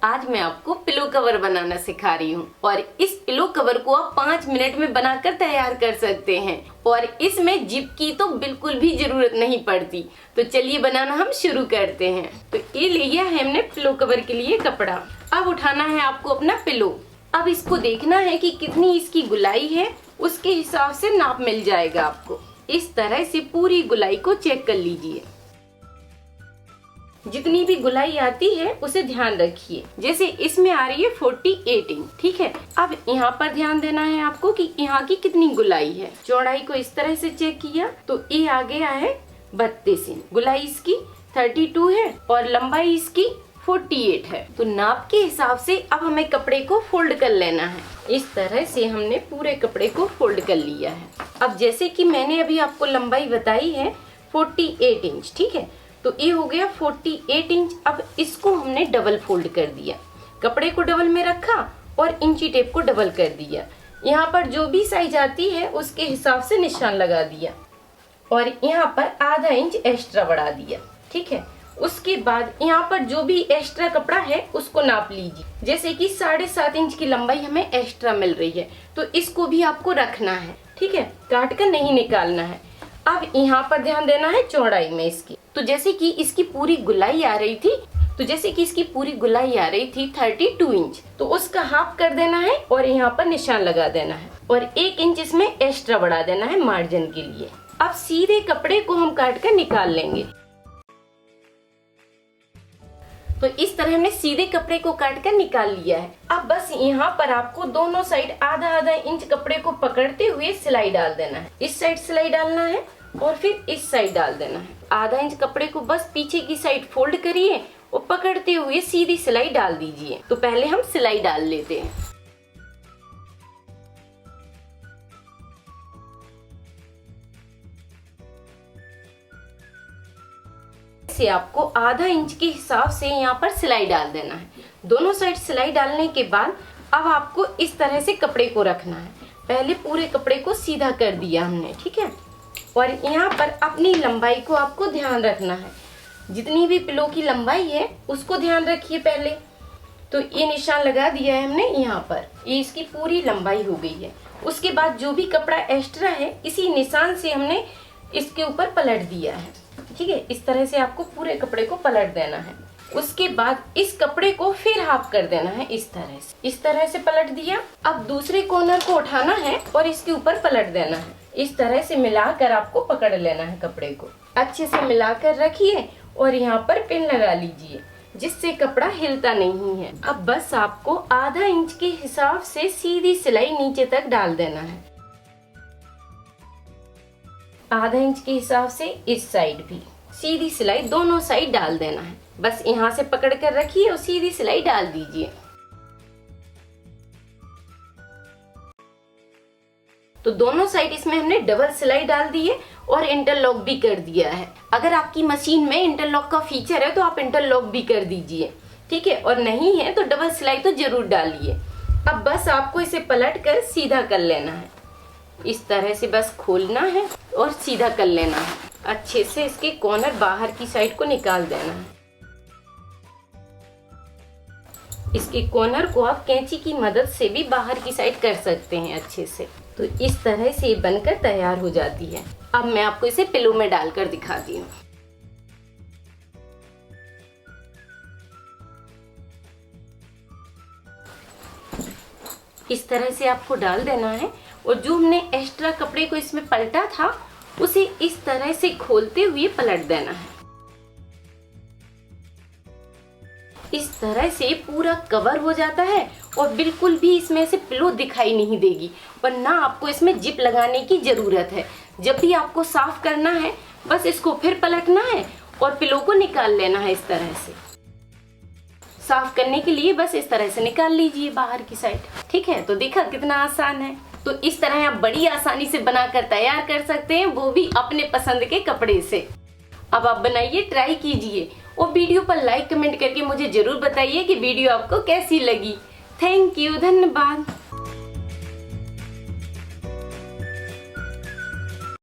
आज मैं आपको पिलो कवर बनाना सिखा रही हूँ और इस पिलो कवर को आप 5 मिनट में बनाकर तैयार कर सकते हैं और इसमें जिप की तो बिल्कुल भी जरूरत नहीं पड़ती। तो चलिए बनाना हम शुरू करते हैं। तो ये लिया है हमने पिलो कवर के लिए कपड़ा। अब उठाना है आपको अपना पिलो। अब इसको देखना है कि कितनी इसकी गुलाई है, उसके हिसाब से नाप मिल जाएगा आपको। इस तरह से पूरी गुलाई को चेक कर लीजिए। जितनी भी गुलाई आती है उसे ध्यान रखिए। जैसे इसमें आ रही है 48 इंच, ठीक है। अब यहाँ पर ध्यान देना है आपको कि यहाँ की कितनी गुलाई है। चौड़ाई को इस तरह से चेक किया तो ये आ गया है 32 इंच। गुलाई इसकी 32 है और लंबाई इसकी 48 है। तो नाप के हिसाब से अब हमें कपड़े को फोल्ड कर लेना है। इस तरह से हमने पूरे कपड़े को फोल्ड कर लिया है। अब जैसे कि मैंने अभी आपको लंबाई बताई है 48 इंच, ठीक है। तो ये हो गया 48 इंच। अब इसको हमने डबल फोल्ड कर दिया, कपड़े को डबल में रखा और इंची टेप को डबल कर दिया। यहाँ पर जो भी साइज आती है उसके हिसाब से निशान लगा दिया और यहाँ पर आधा इंच एक्स्ट्रा बढ़ा दिया, ठीक है। उसके बाद यहाँ पर जो भी एक्स्ट्रा कपड़ा है उसको नाप लीजिए। जैसे कि 7.5 इंच की लंबाई हमें एक्स्ट्रा मिल रही है तो इसको भी आपको रखना है, ठीक है। काट कर नहीं निकालना है। अब यहाँ पर ध्यान देना है चौड़ाई में इसकी। तो जैसे कि इसकी पूरी गुलाई आ रही थी 32 इंच, तो उसका हाफ कर देना है और यहाँ पर निशान लगा देना है और 1 इंच इसमें एक्स्ट्रा बढ़ा देना है मार्जिन के लिए। अब सीधे कपड़े को हम काट कर निकाल लेंगे। तो इस तरह हमने सीधे कपड़े को काट कर निकाल लिया है। अब बस यहाँ पर आपको दोनों साइड आधा आधा इंच कपड़े को पकड़ते हुए सिलाई डाल देना है। इस साइड सिलाई डालना है और फिर इस साइड डाल देना है। आधा इंच कपड़े को बस पीछे की साइड फोल्ड करिए और पकड़ते हुए सीधी सिलाई डाल दीजिए। तो पहले हम सिलाई डाल लेते हैं। से आपको आधा इंच के हिसाब से यहाँ पर सिलाई डाल देना है। दोनों साइड सिलाई डालने के बाद अब आपको इस तरह से कपड़े को रखना है। पहले पूरे कपड़े को सीधा कर दिया हमने, ठीक है। और यहाँ पर अपनी लंबाई को आपको ध्यान रखना है। जितनी भी पिलो की लंबाई है उसको ध्यान रखिए पहले। तो ये निशान लगा दिया है हमने यहाँ पर, ये इसकी पूरी लंबाई हो गई है। उसके बाद जो भी कपड़ा एक्स्ट्रा है इसी निशान से हमने इसके ऊपर पलट दिया है, ठीक है। इस तरह से आपको पूरे कपड़े को पलट देना है। उसके बाद इस कपड़े को फिर हाफ कर देना है। इस तरह से पलट दिया। अब दूसरे कॉर्नर को उठाना है और इसके ऊपर पलट देना है। इस तरह से मिलाकर आपको पकड़ लेना है। कपड़े को अच्छे से मिलाकर रखिए और यहाँ पर पिन लगा लीजिए जिससे कपड़ा हिलता नहीं है। अब बस आपको आधा इंच के हिसाब से सीधी सिलाई नीचे तक डाल देना है। आधा इंच के हिसाब से इस साइड भी सीधी सिलाई दोनों साइड डाल देना है। बस यहाँ से पकड़ कर रखिए और सीधी सिलाई डाल दीजिए। तो दोनों साइड इसमें हमने डबल सिलाई डाल दी है और इंटरलॉक भी कर दिया है। अगर आपकी मशीन में इंटरलॉक का फीचर है तो आप इंटरलॉक भी कर दीजिए, ठीक है। और नहीं है तो डबल सिलाई तो जरूर डालिए। अब बस आपको इसे पलट कर सीधा कर लेना है। इस तरह से बस खोलना है और सीधा कर लेना है। अच्छे से इसके कॉर्नर बाहर की साइड को निकाल देना है। इसके कॉर्नर को आप कैंची की मदद से भी बाहर की साइड कर सकते हैं अच्छे से। तो इस तरह से ये बनकर तैयार हो जाती है। अब मैं आपको इसे पिलो में डालकर दिखाती हूँ। इस तरह से आपको डाल देना है और जो हमने एक्स्ट्रा कपड़े को इसमें पलटा था उसे इस तरह से खोलते हुए पलट देना है। इस तरह से पूरा कवर हो जाता है और बिल्कुल भी इसमें से पिलो दिखाई नहीं देगी, वरना आपको इसमें जिप लगाने की जरूरत है। जब भी आपको साफ करना है बस इसको फिर पलटना है और पिलो को निकाल लेना है। इस तरह से साफ करने के लिए बस इस तरह से निकाल लीजिए बाहर की साइड, ठीक है। तो देखा कितना आसान है। तो इस तरह आप बड़ी आसानी से बनाकर तैयार कर सकते हैं, वो भी अपने पसंद के कपड़े से। अब आप बनाइए, ट्राई कीजिए और वीडियो पर लाइक कमेंट करके मुझे जरूर बताइए कि वीडियो आपको कैसी लगी। थैंक यू, धन्यवाद।